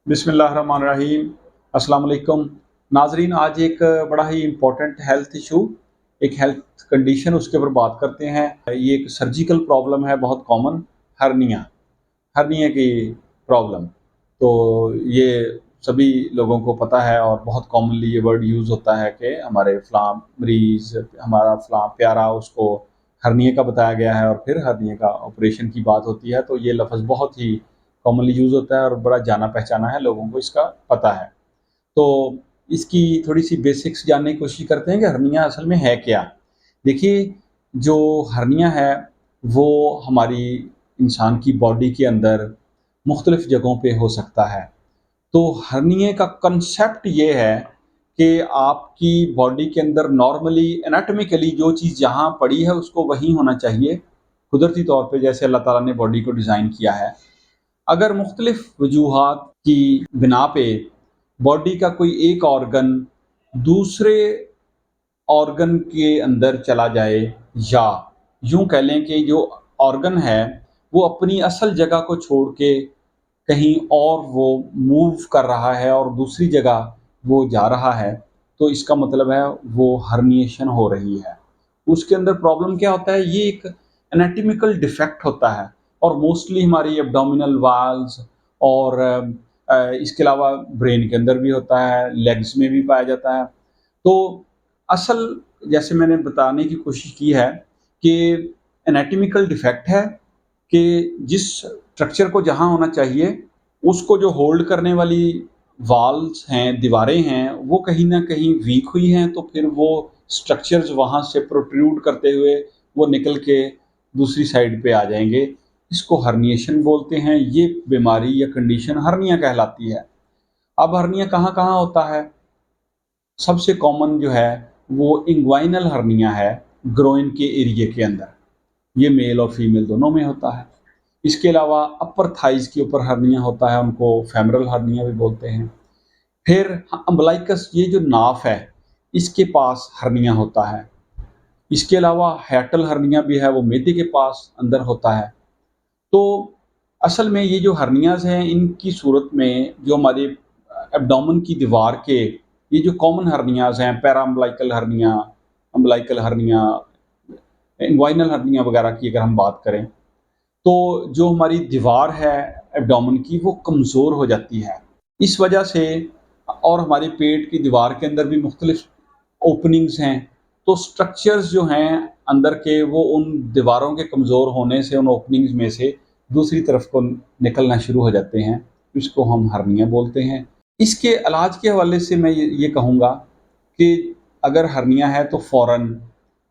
बिस्मिल्लाहिर्रहमानिर्रहीम। अस्सलाम वालेकुम। नाज़रीन, आज एक बड़ा ही इम्पोर्टेंट हेल्थ इशू, एक हेल्थ कंडीशन उसके ऊपर बात करते हैं। ये एक सर्जिकल प्रॉब्लम है, बहुत कॉमन, हर्निया हर्निया की प्रॉब्लम। तो ये सभी लोगों को पता है और बहुत कॉमनली ये वर्ड यूज़ होता है कि हमारे फ़लाँ मरीज़, हमारा फ़लाँ प्यारा, उसको हर्निया का बताया गया है और फिर हर्निया का ऑपरेशन की बात होती है। तो ये लफ़्ज़ बहुत ही कॉमनली यूज़ होता है और बड़ा जाना-पहचाना है, लोगों को इसका पता है। तो इसकी थोड़ी-सी बेसिक्स जानने की कोशिश करते हैं कि हर्निया असल में है क्या? देखिए, जो हर्निया है, वो हमारी इंसान की बॉडी के अंदर मुख्तलिफ़ जगहों पे हो सकता है। तो हर्निया का कंसेप्ट ये है कि आपकी बॉडी के अंदर नॉर्मली एनाटॉमिकली जो चीज़ जहाँ पड़ी है, उसको वहीं होना चाहिए, कुदरती तौर पे जैसे अल्लाह ताला ने बॉडी को डिज़ाइन किया है। अगर मुख्तलिफ़ वजूहात की बिना पे बॉडी का कोई एक ऑर्गन दूसरे ऑर्गन के अंदर चला जाए, या यूँ कह लें कि जो ऑर्गन है वो अपनी असल जगह को छोड़ के कहीं और वो मूव कर रहा है और दूसरी जगह वो जा रहा है, तो इसका मतलब है वो हर्निएशन हो रही है। उसके अंदर प्रॉब्लम क्या होता है, ये एक एनाटॉमिकल डिफेक्ट होता है और मोस्टली हमारी एब्डोमिनल वाल्व्स और इसके अलावा ब्रेन के अंदर भी होता है, लेग्स में भी पाया जाता है। तो असल, जैसे मैंने बताने की कोशिश की है कि एनाटॉमिकल डिफेक्ट है कि जिस स्ट्रक्चर को जहाँ होना चाहिए, उसको जो होल्ड करने वाली वॉल्स हैं, दीवारें हैं, वो कहीं न कहीं वीक हुई हैं, तो फिर वो स्ट्रक्चर्स वहाँ से प्रोट्रूड करते हुए वो निकल के दूसरी साइड पे आ जाएँगे। इसको हर्निएशन बोलते हैं, ये बीमारी या कंडीशन हर्निया कहलाती है। अब हर्निया कहाँ-कहाँ होता है? सबसे कॉमन जो है वो इंग्वाइनल हर्निया है, ग्रोइन के एरिया के अंदर। ये मेल और फीमेल दोनों में होता है। इसके अलावा अपर थाइज़ के ऊपर हर्निया होता है, उनको फेमरल हर्निया भी बोलते हैं। फिर अम्बिलिकस, ये जो नाफ है, इसके पास हर्निया होता है। इसके अलावा हियाटल हर्निया भी है, वो मेदे के पास अंदर होता है। तो असल में ये जो हर्नियाज़ हैं, इनकी सूरत में जो हमारे एब्डोमेन की दीवार के ये जो कॉमन हर्नियाज़ हैं, para umbilical hernia, inguinal hernia वगैरह की अगर हम बात करें, तो जो हमारी दीवार है एब्डोमेन की, वो कमज़ोर हो जाती है। इस वजह से, और हमारे पेट की दीवार के अंदर भी मुख्तलिफ़ ओपनिंग्स हैं, तो स्ट्रक्चर्स जो हैं अंदर के, वो उन दीवारों के कमज़ोर होने से, उन ओपनिंग्स में से दूसरी तरफ को निकलना शुरू हो जाते हैं। इसको हम हर्निया बोलते हैं। इसके इलाज के हवाले से मैं ये कहूँगा कि अगर हर्निया है तो फ़ौरन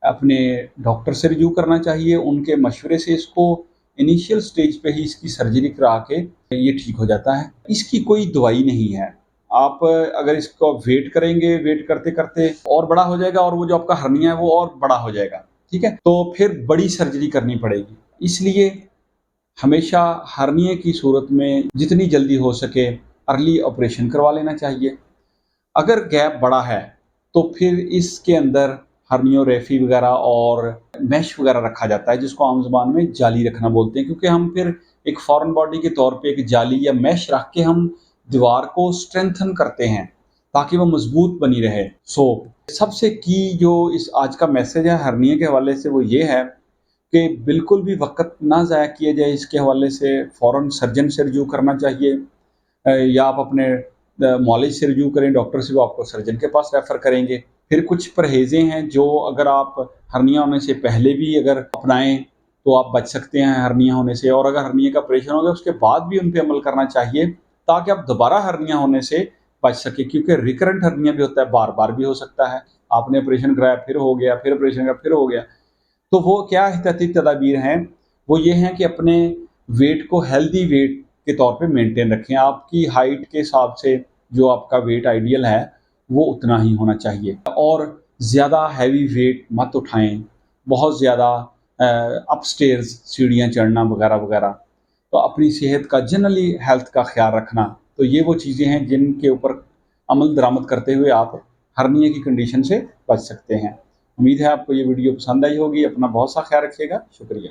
अपने डॉक्टर से रिव्यू करना चाहिए। उनके मशवरे से इसको इनिशियल स्टेज पे ही इसकी सर्जरी करा के ये ठीक हो जाता है। इसकी कोई दवाई नहीं है। आप अगर इसको वेट करेंगे, वेट करते-करते और बड़ा हो जाएगा और वो जो आपका हर्निया है वो और बड़ा हो जाएगा, ठीक है? तो फिर बड़ी सर्जरी करनी पड़ेगी। इसलिए हमेशा हर्निया की सूरत में जितनी जल्दी हो सके अर्ली ऑपरेशन करवा लेना चाहिए। अगर गैप बड़ा है, तो फिर इसके अंदर हर्नियोरेफी वगैरह और मेश वगैरह रखा जाता है, जिसको आम ज़ुबान में जाली रखना बोलते हैं, क्योंकि हम फिर एक फ़ॉरेन बॉडी के तौर पे एक जाली या मेश रख के हम दीवार को स्ट्रेंथन करते हैं, ताकि वो मज़बूत बनी रहे। सबसे की जो इस आज का मैसेज है हर्निया के हवाले से, वो ये है कि बिल्कुल भी वक़्त ना ज़ाया किया जाए। इसके हवाले से फ़ौरन सर्जन से रिव्यू करना चाहिए, या आप अपने मॉलेज से रिव्यू करें, डॉक्टर से, वो आपको सर्जन के पास रेफ़र करेंगे। फिर कुछ परहेज़ें हैं जो अगर आप हर्निया होने से पहले भी अगर अपनाएँ, तो आप बच सकते हैं हर्निया होने से, और अगर हर्निया का ऑपरेशन हो गया उसके बाद भी उन पे अमल करना चाहिए, ताकि आप दोबारा हर्निया होने से बच सकें, क्योंकि रिकरेंट हर्निया भी होता है, बार-बार भी हो सकता है। आपने ऑपरेशन कराया, फिर हो गया, फिर ऑपरेशन कराया, फिर हो गया। तो वो क्या एहतियाती तदाबीर हैं, वो ये हैं कि अपने वेट को हेल्दी वेट के तौर पे मेंटेन रखें। आपकी हाइट के हिसाब से जो आपका वेट आइडियल है, वो उतना ही होना चाहिए, और ज़्यादा हैवी वेट मत उठाएँ, बहुत ज़्यादा अपस्टेयर्स सीढ़ियाँ चढ़ना वगैरह-वगैरह। तो अपनी सेहत का, जनरली हेल्थ का ख़्याल रखना, तो ये वो चीज़ें हैं जिनके ऊपर अमल दरामद करते हुए आप हर्निया की कंडीशन से बच सकते हैं। उम्मीद है आपको ये वीडियो पसंद आई होगी। अपना बहुत सा ख्याल रखिएगा। शुक्रिया।